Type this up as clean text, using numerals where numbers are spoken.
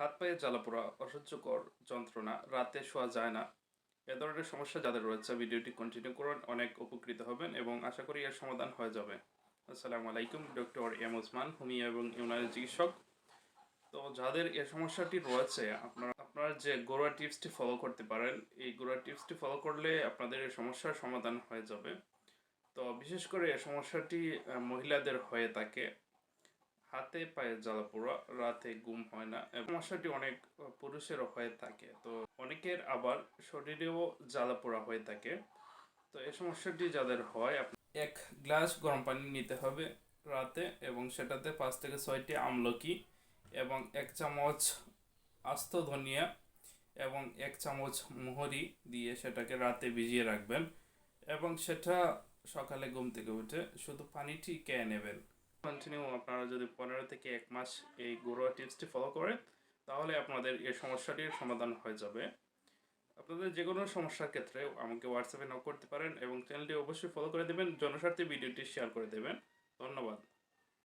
হাত পায়ে জ্বালাপোড়া, অসহ্যকর যন্ত্রণা, রাতে শোয়া যায় না, এ ধরনের সমস্যা যাদের রয়েছে ভিডিওটি কন্টিনিউ করুন, অনেক উপকৃত হবেন এবং আশা করি এর সমাধান হয়ে যাবে। আসসালামু আলাইকুম, ডক্টর এম ওসমান, হোমিও এবং ইউনানি চিকিৎসক। তো যাদের এই সমস্যাটি রয়েছে, আপনারা যে ঘরোয়া টিপসটি ফলো করতে পারেন, এই ঘরোয়া টিপসটি ফলো করলে আপনাদের এই সমস্যার সমাধান হয়ে যাবে। তো বিশেষ করে এই সমস্যাটি মহিলাদের হয়ে থাকে। হাতে পায়ে জ্বালাপোড়া, রাতে ঘুম হয় না, সমস্যাটি অনেক পুরুষেরও হয়ে থাকে। তো অনেকের আবার শরীরেও জ্বালাপোড়া হয়ে থাকে। তো এই সমস্যাটি যাদের হয়, এক গ্লাস গরম পানি নিতে হবে রাতে, এবং সেটাতে 5 থেকে 6টি আমলকি এবং 1 চামচ আস্ত ধনিয়া এবং 1 চামচ মোহরি দিয়ে সেটাকে রাতে ভিজিয়ে রাখবেন, এবং সেটা সকালে ঘুম থেকে উঠে শুধু পানিটি খেয়ে নেবেন। কন্টিনিউ আপনারা যদি 15 থেকে 1 মাস এই ঘরোয়া টিপসটি ফলো করেন, তাহলে আপনাদের এই সমস্যাটির সমাধান হয়ে যাবে। আপনাদের যে কোনো সমস্যার ক্ষেত্রে আমাকে হোয়াটসঅ্যাপে নক করতে পারেন এবং চ্যানেলটি অবশ্যই ফলো করে দেবেন। জনস্বার্থে ভিডিওটি শেয়ার করে দেবেন। ধন্যবাদ।